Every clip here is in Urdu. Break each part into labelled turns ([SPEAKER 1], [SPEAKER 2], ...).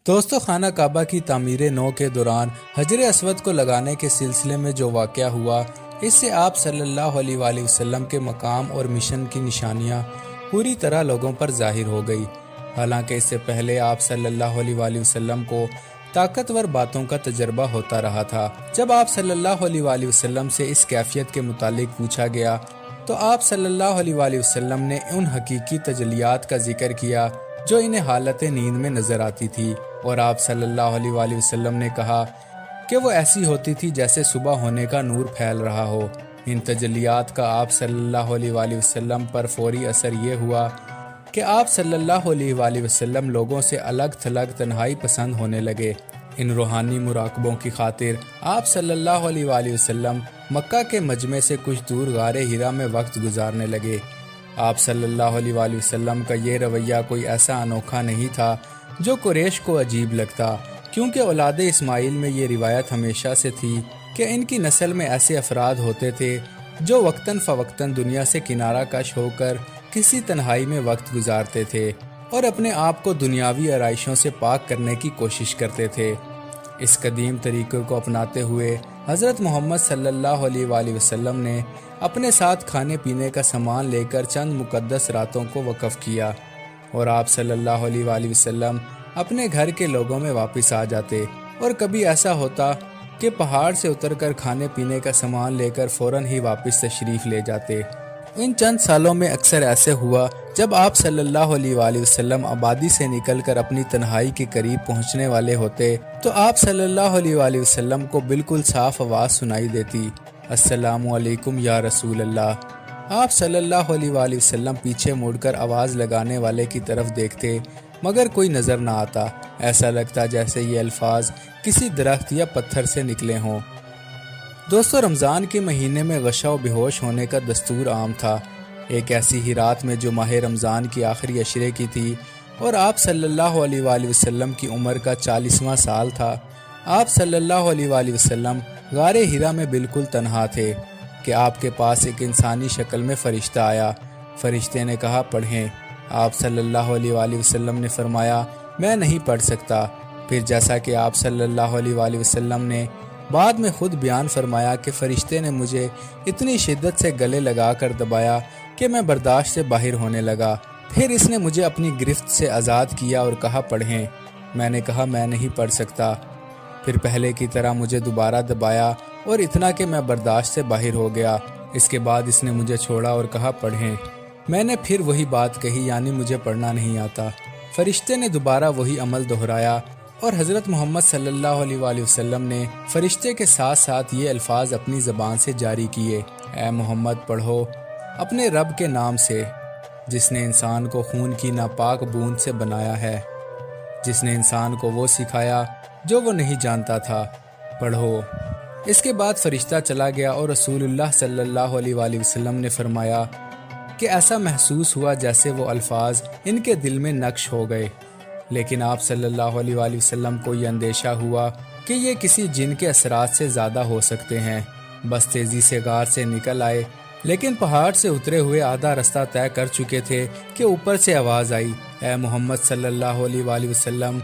[SPEAKER 1] دوستو، خانہ کعبہ کی تعمیر نو کے دوران حجر اسود کو لگانے کے سلسلے میں جو واقعہ ہوا، اس سے آپ صلی اللہ علیہ وآلہ وسلم کے مقام اور مشن کی نشانیاں پوری طرح لوگوں پر ظاہر ہو گئی۔ حالانکہ اس سے پہلے آپ صلی اللہ علیہ وآلہ وسلم کو طاقتور باتوں کا تجربہ ہوتا رہا تھا۔ جب آپ صلی اللہ علیہ وآلہ وسلم سے اس کیفیت کے متعلق پوچھا گیا تو آپ صلی اللہ علیہ وآلہ وسلم نے ان حقیقی تجلیات کا ذکر کیا جو انہیں حالت نیند میں نظر آتی تھی، اور آپ صلی اللہ علیہ وآلہ وسلم نے کہا کہ وہ ایسی ہوتی تھی جیسے صبح ہونے کا نور پھیل رہا ہو۔ ان تجلیات کا آپ صلی اللہ علیہ وآلہ وسلم پر فوری اثر یہ ہوا کہ آپ صلی اللہ علیہ وآلہ وسلم لوگوں سے الگ تھلگ تنہائی پسند ہونے لگے۔ ان روحانی مراقبوں کی خاطر آپ صلی اللہ علیہ وآلہ وسلم مکہ کے مجمع سے کچھ دور غار ہرا میں وقت گزارنے لگے۔ آپ صلی اللہ علیہ وآلہ وسلم کا یہ رویہ کوئی ایسا انوکھا نہیں تھا جو قریش کو عجیب لگتا، کیونکہ اولاد اسماعیل میں یہ روایت ہمیشہ سے تھی کہ ان کی نسل میں ایسے افراد ہوتے تھے جو وقتاً فوقتاً دنیا سے کنارہ کش ہو کر کسی تنہائی میں وقت گزارتے تھے اور اپنے آپ کو دنیاوی آرائشوں سے پاک کرنے کی کوشش کرتے تھے۔ اس قدیم طریقے کو اپناتے ہوئے حضرت محمد صلی اللہ علیہ وآلہ وسلم نے اپنے ساتھ کھانے پینے کا سامان لے کر چند مقدس راتوں کو وقف کیا، اور آپ صلی اللہ علیہ وآلہ وسلم اپنے گھر کے لوگوں میں واپس آ جاتے، اور کبھی ایسا ہوتا کہ پہاڑ سے اتر کر کھانے پینے کا سامان لے کر فوراً ہی واپس تشریف لے جاتے۔ ان چند سالوں میں اکثر ایسے ہوا جب آپ صلی اللہ علیہ وآلہ وسلم آبادی سے نکل کر اپنی تنہائی کے قریب پہنچنے والے ہوتے تو آپ صلی اللہ علیہ وآلہ وسلم کو بالکل صاف آواز سنائی دیتی، السلام علیکم یا رسول اللہ۔ آپ صلی اللہ علیہ وآلہ وسلم پیچھے مڑ کر آواز لگانے والے کی طرف دیکھتے، مگر کوئی نظر نہ آتا۔ ایسا لگتا جیسے یہ الفاظ کسی درخت یا پتھر سے نکلے ہوں۔ دوستو، رمضان کے مہینے میں غشا و بیہوش ہونے کا دستور عام تھا۔ ایک ایسی ہی رات میں جو ماہ رمضان کی آخری عشرے کی تھی اور آپ صلی اللہ علیہ وآلہ وسلم کی عمر کا 40واں سال تھا، آپ صلی اللہ علیہ وآلہ وسلم غار ہرا میں بالکل تنہا تھے کہ آپ کے پاس ایک انسانی شکل میں فرشتہ آیا۔ فرشتے نے کہا، پڑھیں۔ آپ صلی اللہ علیہ وآلہ وسلم نے فرمایا، میں نہیں پڑھ سکتا۔ پھر جیسا کہ آپ صلی اللہ علیہ وآلہ وسلم نے بعد میں خود بیان فرمایا کہ فرشتے نے مجھے اتنی شدت سے گلے لگا کر دبایا کہ میں برداشت سے باہر ہونے لگا۔ پھر اس نے مجھے اپنی گرفت سے آزاد کیا اور کہا، پڑھیں۔ میں نے کہا، میں نہیں پڑھ سکتا۔ پھر پہلے کی طرح مجھے دوبارہ دبایا اور اتنا کہ میں برداشت سے باہر ہو گیا۔ اس کے بعد اس نے مجھے چھوڑا اور کہا، پڑھیں۔ میں نے پھر وہی بات کہی، یعنی مجھے پڑھنا نہیں آتا۔ فرشتے نے دوبارہ وہی عمل دہرایا اور حضرت محمد صلی اللہ علیہ وآلہ وسلم نے فرشتے کے ساتھ ساتھ یہ الفاظ اپنی زبان سے جاری کیے، اے محمد پڑھو اپنے رب کے نام سے، جس نے انسان کو خون کی ناپاک بوند سے بنایا ہے، جس نے انسان کو وہ سکھایا جو وہ نہیں جانتا تھا، پڑھو۔ اس کے بعد فرشتہ چلا گیا اور رسول اللہ صلی اللہ علیہ وآلہ وسلم نے فرمایا کہ ایسا محسوس ہوا جیسے وہ الفاظ ان کے دل میں نقش ہو گئے، لیکن آپ صلی اللہ علیہ وآلہ وسلم کو یہ اندیشہ ہوا کہ یہ کسی جن کے اثرات سے زیادہ ہو سکتے ہیں۔ بس تیزی سے غار سے نکل آئے، لیکن پہاڑ سے اترے ہوئے آدھا رستہ طے کر چکے تھے کہ اوپر سے آواز آئی، اے محمد صلی اللہ علیہ وآلہ وسلم،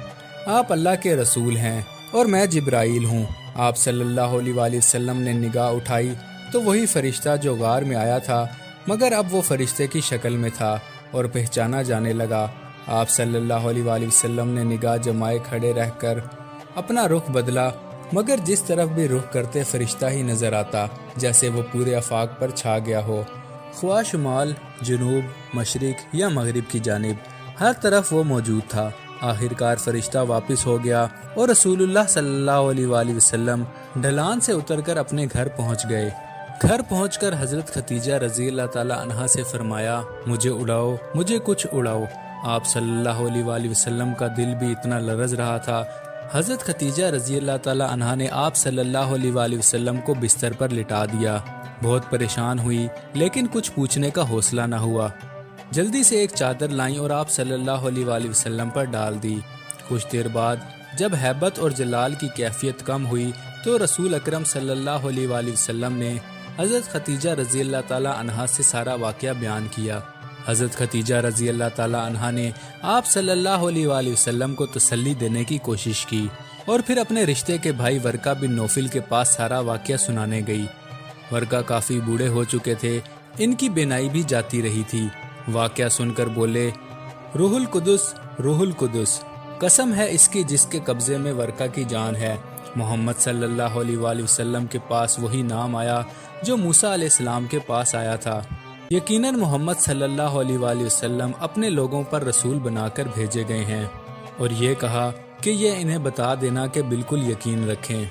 [SPEAKER 1] آپ اللہ کے رسول ہیں اور میں جبرائیل ہوں۔ آپ صلی اللہ علیہ وآلہ وسلم نے نگاہ اٹھائی تو وہی فرشتہ جو غار میں آیا تھا، مگر اب وہ فرشتے کی شکل میں تھا اور پہچانا جانے لگا۔ آپ صلی اللہ علیہ وآلہ وسلم نے نگاہ جمائے کھڑے رہ کر اپنا رخ بدلا، مگر جس طرف بھی رخ کرتے فرشتہ ہی نظر آتا، جیسے وہ پورے آفاق پر چھا گیا ہو، خواہ شمال، جنوب، مشرق یا مغرب کی جانب، ہر طرف وہ موجود تھا۔ آخرکار فرشتہ واپس ہو گیا اور رسول اللہ صلی اللہ علیہ وآلہ وسلم ڈھلان سے اتر کر اپنے گھر پہنچ گئے۔ گھر پہنچ کر حضرت خدیجہ رضی اللہ تعالی عنہا سے فرمایا، مجھے اڑاؤ، مجھے کچھ اڑاؤ۔ آپ صلی اللہ علیہ وآلہ وسلم کا دل بھی اتنا لرز رہا تھا۔ حضرت خدیجہ رضی اللہ تعالی عنہا نے آپ صلی اللہ علیہ وآلہ وسلم کو بستر پر لٹا دیا۔ بہت پریشان ہوئی، لیکن کچھ پوچھنے کا حوصلہ نہ ہوا۔ جلدی سے ایک چادر لائیں اور آپ صلی اللہ علیہ وآلہ وسلم پر ڈال دی۔ کچھ دیر بعد جب ہیبت اور جلال کی کیفیت کم ہوئی تو رسول اکرم صلی اللہ علیہ وآلہ وسلم نے حضرت خدیجہ رضی اللہ تعالی عنہا سے سارا واقعہ بیان کیا۔ حضرت خدیجہ رضی اللہ تعالی عنہا نے آپ صلی اللہ علیہ وآلہ وسلم کو تسلی دینے کی کوشش کی اور پھر اپنے رشتے کے بھائی ورقہ بن نوفل کے پاس سارا واقعہ سنانے گئی۔ ورقہ کافی بوڑھے ہو چکے تھے، ان کی بینائی بھی جاتی رہی تھی۔ واقعہ سن کر بولے، روح القدس، روح القدس، قسم ہے اس کی جس کے قبضے میں ورقہ کی جان ہے۔ محمد صلی اللہ علیہ وآلہ وسلم کے پاس وہی نام آیا جو موسیٰ علیہ السلام کے پاس آیا تھا۔ یقیناً محمد صلی اللہ علیہ وآلہ وسلم اپنے لوگوں پر رسول بنا کر بھیجے گئے ہیں، اور یہ کہا کہ یہ انہیں بتا دینا کہ بالکل یقین رکھیں۔